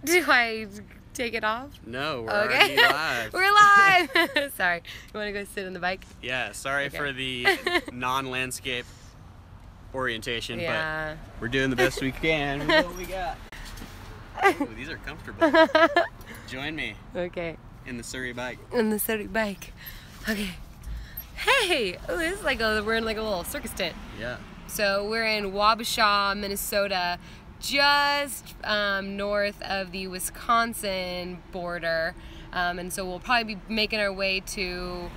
Do I take it off? No, we're Okay. already live. We're live! Sorry. You want to go sit on the bike? Yeah, sorry Okay. for the non-landscape orientation, Yeah. but we're doing the best we can with what we got. Ooh, these are comfortable. Join me Okay. in the Surrey bike. On the city bike. Okay. Hey! Oh, this is like we're in like a little circus tent. Yeah. So we're in Wabasha, Minnesota, just north of the Wisconsin border. And so we'll probably be making our way to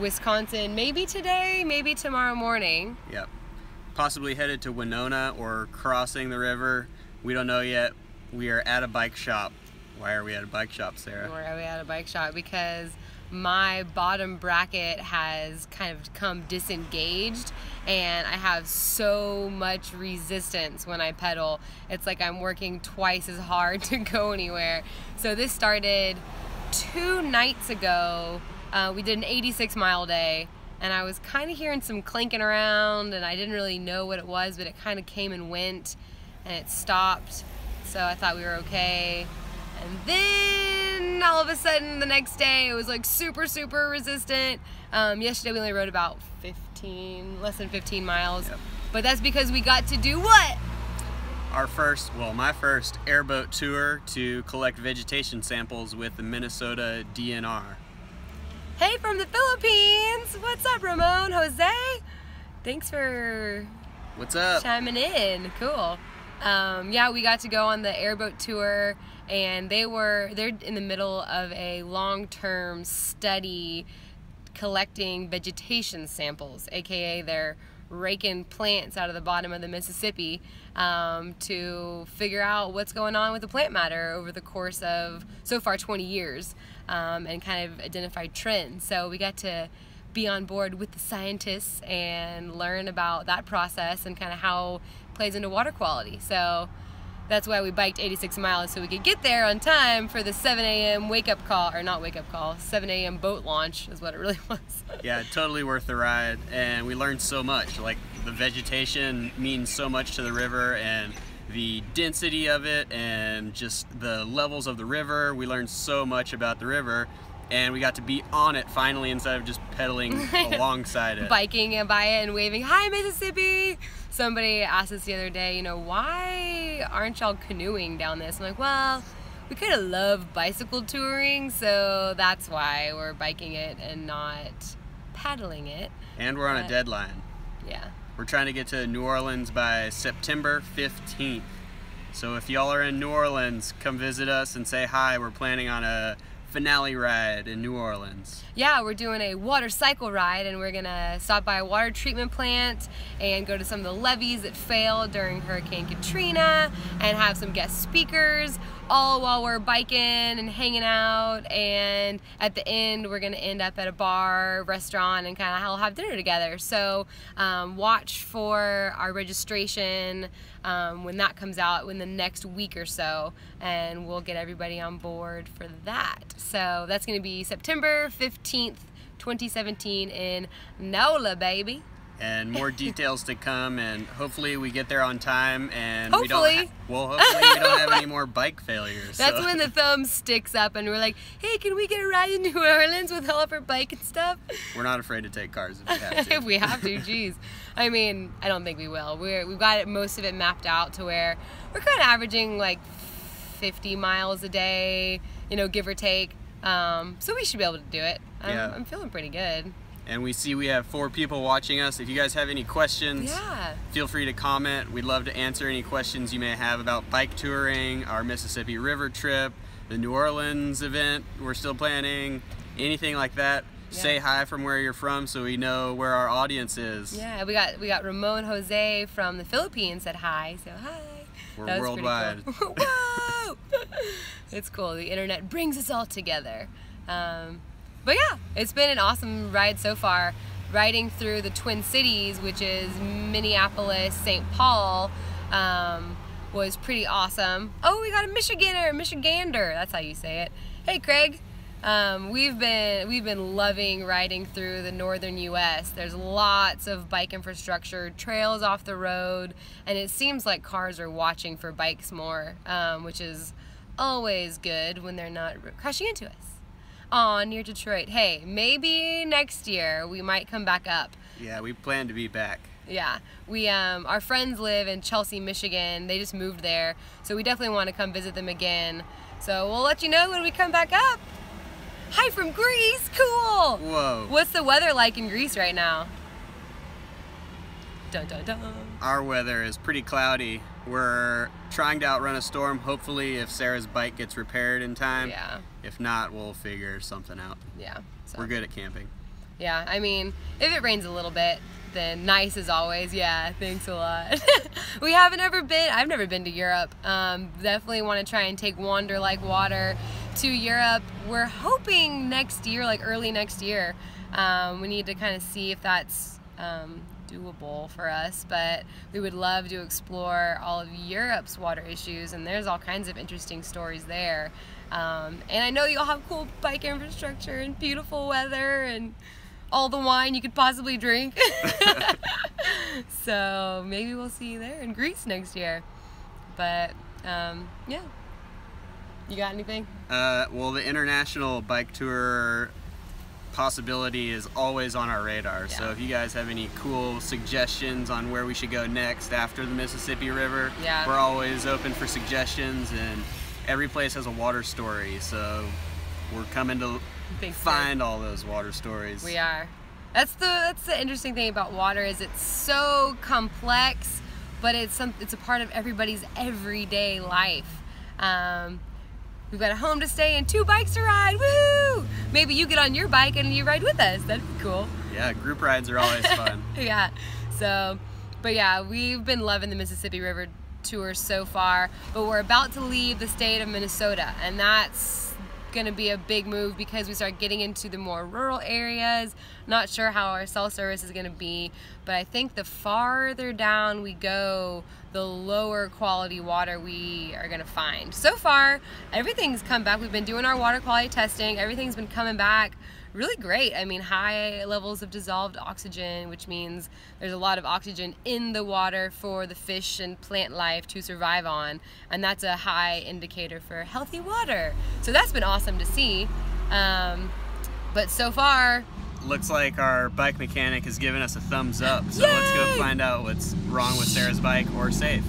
Wisconsin maybe today, maybe tomorrow morning. Yep. Possibly headed to Winona or crossing the river. We don't know yet. We are at a bike shop. Why are we at a bike shop, Sarah? Where are we at a bike shop? Because my bottom bracket has kind of come disengaged and I have so much resistance when I pedal. It's like I'm working twice as hard to go anywhere. So this started 2 nights ago. We did an 86-mile day and I was kind of hearing some clinking around and I didn't really know what it was, but it kind of came and went and it stopped. So I thought we were okay. And then all of a sudden the next day it was like super resistant. Yesterday we only rode about less than 15 miles. Yep. But that's because we got to do what? My first airboat tour to collect vegetation samples with the Minnesota DNR. Hey, from the Philippines! What's up, Ramon, Jose? Thanks for What's up? chiming in. Cool. Yeah, we got to go on the airboat tour, and they're in the middle of a long-term study collecting vegetation samples, aka they're raking plants out of the bottom of the Mississippi to figure out what's going on with the plant matter over the course of so far 20 years and kind of identify trends. So we got to be on board with the scientists and learn about that process and kind of how it plays into water quality. So that's why we biked 86 miles, so we could get there on time for the 7 a.m. wake-up call, or not wake-up call, 7 a.m. boat launch is what it really was. Yeah, totally worth the ride, and we learned so much. Like, the vegetation means so much to the river, and the density of it, and just the levels of the river. We learned so much about the river, and we got to be on it finally instead of just pedaling alongside it. Biking by it and waving, "Hi, Mississippi!" Somebody asked us the other day, you know, why aren't y'all canoeing down this? I'm like, well, we kind of love bicycle touring, so that's why we're biking it and not paddling it. And we're on a deadline. Yeah. We're trying to get to New Orleans by September 15th. So if y'all are in New Orleans, come visit us and say hi. We're planning on a finale ride in New Orleans. Yeah, we're doing a water cycle ride, and we're gonna stop by a water treatment plant and go to some of the levees that failed during Hurricane Katrina and have some guest speakers, all while we're biking and hanging out. And at the end, we're gonna end up at a bar, restaurant, and kind of have dinner together. So watch for our registration when that comes out in the next week or so, and we'll get everybody on board for that. So that's gonna be September 15th, 2017 in NOLA, baby. And more details to come, and hopefully we get there on time, and Hopefully. hopefully we don't have any more bike failures. That's so. when the thumb sticks up and we're like, hey, can we get a ride in New Orleans with all of our bike and stuff? We're not afraid to take cars if we have to. If we have to, geez. I mean, I don't think we will. We've got most of it mapped out to where we're kind of averaging like 50 miles a day, you know, give or take. So we should be able to do it. I'm feeling pretty good. And we see we have 4 people watching us. If you guys have any questions, feel free to comment. We'd love to answer any questions you may have about bike touring, our Mississippi River trip, the New Orleans event we're still planning, anything like that. Say hi from where you're from so we know where our audience is. Yeah, we got Ramon Jose from the Philippines said hi, so hi. We're worldwide. Cool. Whoa! It's cool. The internet brings us all together. But yeah, it's been an awesome ride so far. Riding through the Twin Cities, which is Minneapolis, St. Paul, was pretty awesome. Oh, we got a Michigander. That's how you say it. Hey, Craig. We've been loving riding through the northern U.S. There's lots of bike infrastructure, trails off the road, and it seems like cars are watching for bikes more, which is always good when they're not crashing into us. Aw, near Detroit. Hey, maybe next year we might come back up. Yeah, we plan to be back. Yeah, we our friends live in Chelsea, Michigan. They just moved there, so we definitely want to come visit them again. So we'll let you know when we come back up. Hi from Greece, cool. Whoa. What's the weather like in Greece right now? Dun, dun, dun. Our weather is pretty cloudy. We're trying to outrun a storm, hopefully if Sarah's bike gets repaired in time. Yeah. If not, we'll figure something out. Yeah. So. We're good at camping. Yeah, I mean, if it rains a little bit, then nice as always. Yeah, thanks a lot. I've never been to Europe. Definitely want to try and take Wander Like Water to Europe. We're hoping next year, like early next year. We need to kind of see if that's doable for us, but we would love to explore all of Europe's water issues, and there's all kinds of interesting stories there. And I know you'll have cool bike infrastructure and beautiful weather and all the wine you could possibly drink. So maybe we'll see you there in Greece next year. But yeah. You got anything? Well, the international bike tour possibility is always on our radar. Yeah. So if you guys have any cool suggestions on where we should go next after the Mississippi River, yeah, we're always open for suggestions, and every place has a water story, so we're coming to find all those water stories. We are. That's the interesting thing about water, is it's so complex, but it's a part of everybody's everyday life. We've got a home to stay and 2 bikes to ride. Woo! Maybe you get on your bike and you ride with us. That'd be cool. Yeah, group rides are always fun. Yeah. So, but yeah, we've been loving the Mississippi River tour so far, but we're about to leave the state of Minnesota, and that's going to be a big move because we start getting into the more rural areas. Not sure how our cell service is going to be, but I think the farther down we go, the lower quality water we are going to find. So far, everything's come back. We've been doing our water quality testing. Everything's been coming back really great. I mean, high levels of dissolved oxygen, which means there's a lot of oxygen in the water for the fish and plant life to survive on, and that's a high indicator for healthy water. So that's been awesome to see. But so far, looks like our bike mechanic has given us a thumbs up. So yay! Let's go find out what's wrong with Sarah's bike, or safe.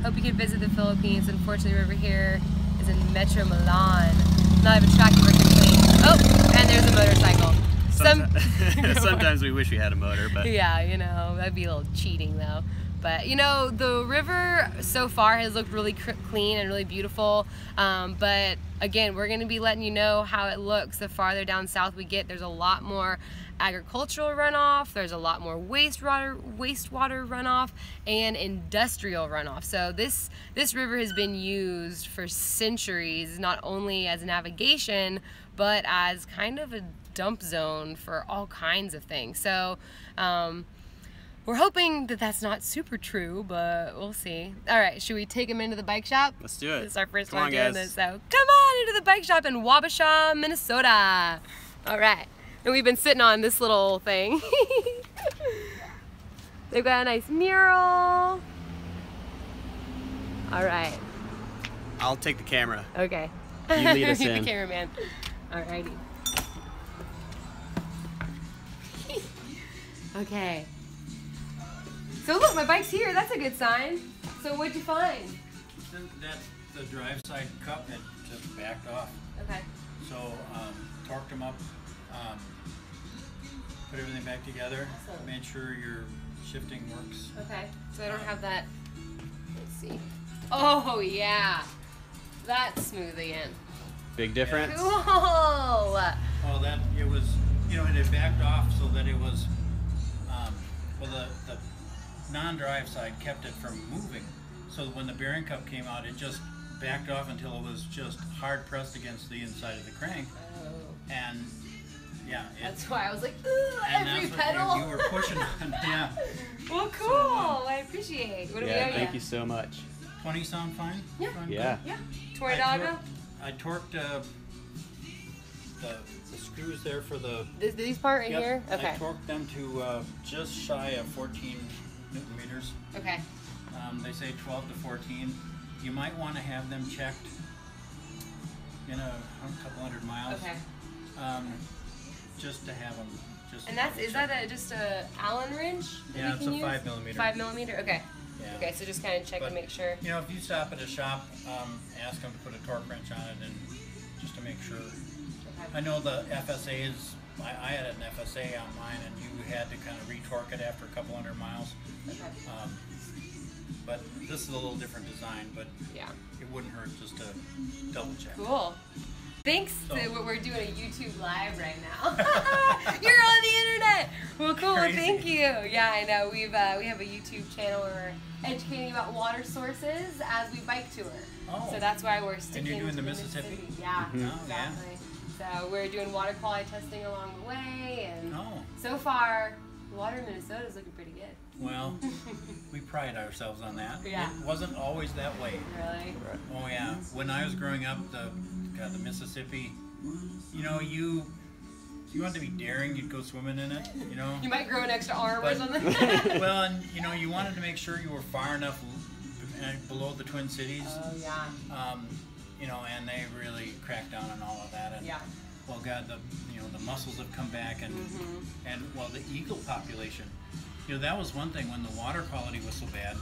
Hope you can visit the Philippines. Unfortunately, the river here is in Metro Milan. Not even attractive or clean. Oh, and there's a motorcycle. Sometimes we wish we had a motor, but yeah, you know, that'd be a little cheating though. But you know, the river so far has looked really clean and really beautiful. But again, we're going to be letting you know how it looks the farther down south we get. There's a lot more agricultural runoff, there's a lot more wastewater runoff, and industrial runoff. So this river has been used for centuries, not only as navigation, but as kind of a dump zone for all kinds of things. So we're hoping that that's not super true, but we'll see. All right, should we take him into the bike shop? Let's do it. This is our first Come time on, doing guys. this, so come on into the bike shop in Wabasha, Minnesota. All right, and we've been sitting on this little thing. They've got a nice mural. All right. I'll take the camera. Okay. You lead us You're in. the cameraman. Alrighty. Okay. So look, my bike's here. That's a good sign. So what'd you find? That the drive side cup had just backed off. Okay. So torqued them up, put everything back together, Awesome. made sure your shifting works. Okay. So I don't have that. Let's see. Oh yeah. That's smooth again. Big difference? Cool. Well, that it was, you know, it had backed off so that it was, well, the non-drive side kept it from moving. So when the bearing cup came out, it just backed off until it was just hard pressed against the inside of the crank. Oh. And yeah, That's why I was like, and every that's what pedal. you were pushing on. Yeah. Well, cool. So, I appreciate. What do we Yeah, owe thank ya? you so much. 20 sound fine? Yeah. Sound Yeah. Yeah. $20. I torqued the screws there for the. These part right Yep, here? Okay. I torqued them to just shy of 14 Newton meters. Okay. They say 12 to 14. You might want to have them checked in a couple hundred miles. Okay. Just to have them. And is that just a Allen wrench? Yeah, it's a 5mm. 5mm. Okay. Yeah. Okay, so just kind of check to make sure. You know, if you stop at a shop, ask them to put a torque wrench on it, and just to make sure. Okay. I know the FSAs. I had an FSA on mine, and you had to kind of retorque it after a couple hundred miles. Okay. But this is a little different design, but yeah, it wouldn't hurt just to double check. Cool. Thanks to what we're doing a YouTube live right now. You're on the internet. Well, cool. Crazy. Thank you. Yeah, I know. We have a YouTube channel where we're educating about water sources as we bike tour. Oh. So that's why we're sticking. And you're doing the Mississippi? Yeah, exactly. Yeah. So we're doing water quality testing along the way, and so far, the water in Minnesota is looking pretty good. Well, we pride ourselves on that. Yeah. It wasn't always that way. Really? Oh yeah. When I was growing up, the Mississippi, you know, you wanted to be daring, you'd go swimming in it, you know. You might grow an extra arm or something. Well, and you know, you wanted to make sure you were far enough below the Twin Cities. Oh yeah. You know, and they really cracked down on all of that. And, yeah. Well, God, the mussels have come back, and well, the eagle population. You know, that was one thing when the water quality was so bad.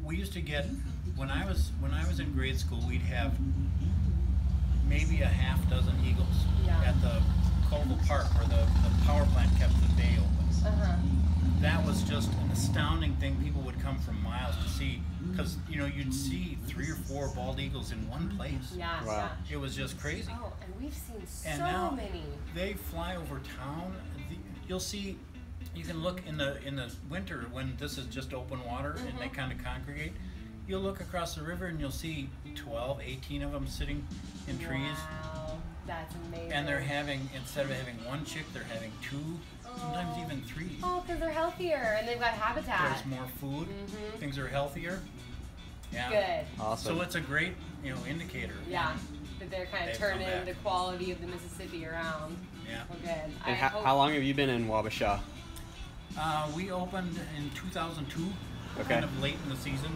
We used to get, when I was in grade school, we'd have maybe a half dozen eagles at the Colville Park where the power plant kept the bay open. That was just an astounding thing. People would come from miles to see, because you know, you'd see 3 or 4 bald eagles in one place. Yeah. Wow. It was just crazy. Oh, and we've seen and so now many. They fly over town. You'll see. You can look in the winter when this is just open water and they kind of congregate. You'll look across the river and you'll see 12, 18 of them sitting in trees. Wow, that's amazing. And they're having, instead of having one chick, they're having 2, sometimes even 3. Oh, because they're healthier and they've got habitat. There's more food. Things are healthier. Yeah. Good. Awesome. So it's a great, indicator. Yeah. That they're kind of turning the quality of the Mississippi around. Yeah. Well, good. And how long have you been in Wabasha? We opened in 2002, okay. Kind of late in the season.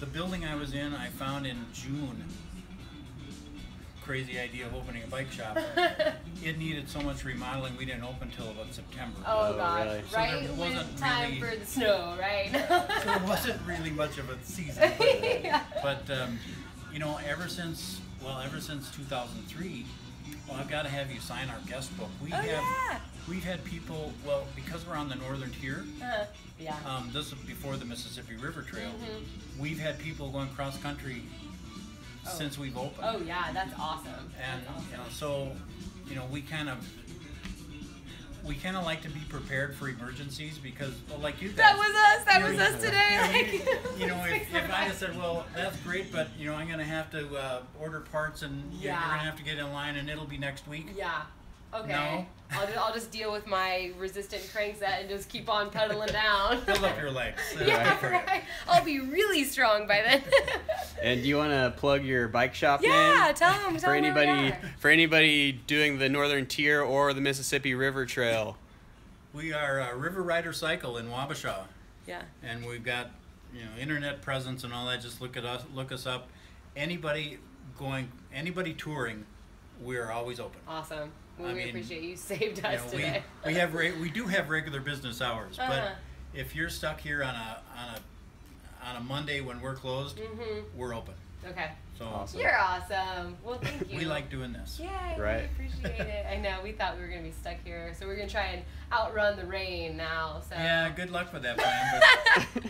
The building I was in, I found in June. Crazy idea of opening a bike shop. It needed so much remodeling, we didn't open until about September. Oh gosh, really? So right there wasn't time really, for the snow, right? So it wasn't really much of a season. But ever since 2003, well, I've got to have you sign our guest book. We've had people, well, because we're on the northern tier, this is before the Mississippi River Trail, we've had people going cross country since we've opened. Oh yeah, that's awesome. And so we kind of like to be prepared for emergencies because, well, like you guys. That was us today. If I had said, well, that's great, but I'm gonna have to order parts and you're gonna have to get in line and it'll be next week. Yeah. Okay. No. I'll just deal with my resistant crankset and just keep on pedaling down. Build up your legs. Right. I'll be really strong by then. And do you want to plug your bike shop name? Yeah, tell them for anybody doing the Northern Tier or the Mississippi River Trail. We are River Rider Cycle in Wabasha. Yeah. And we've got internet presence and all that. Just look us up. Anybody touring, we're always open. awesome. Well, we appreciate you saved us today. We do have regular business hours, but if you're stuck here on a Monday when we're closed, we're open. Okay. So awesome. You're awesome. Well, thank you. We like doing this. Yeah, right. We appreciate it. I know. We thought we were going to be stuck here, so we're going to try and outrun the rain now. So. Yeah, good luck with that plan. But,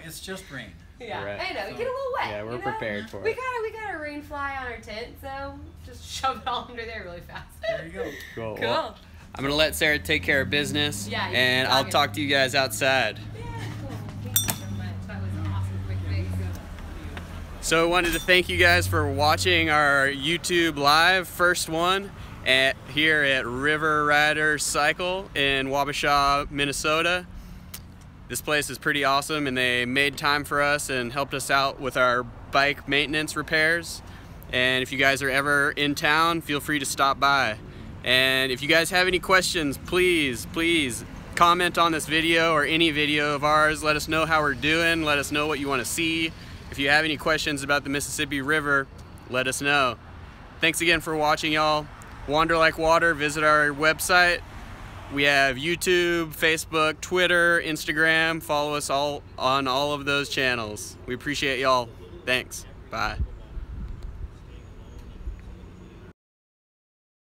it's just rain. Yeah, right. I know. We get a little wet. Yeah, we're prepared for it. We got a rain fly on our tent, so just shove it all under there really fast. There you go. Cool. Cool. I'm going to let Sarah take care of business, and I'll talk to you guys outside. Yeah, cool. Thank you so much. That was an awesome quick fix. So I wanted to thank you guys for watching our YouTube live first one here at River Rider Cycle in Wabasha, Minnesota. This place is pretty awesome, and they made time for us and helped us out with our bike maintenance repairs. And if you guys are ever in town, feel free to stop by. And if you guys have any questions, please comment on this video or any video of ours. Let us know how we're doing. Let us know what you want to see. If you have any questions about the Mississippi River, let us know. Thanks again for watching, y'all. Wander Like Water, visit our website. We have YouTube, Facebook, Twitter, Instagram. Follow us all on all of those channels. We appreciate y'all. Thanks. Bye.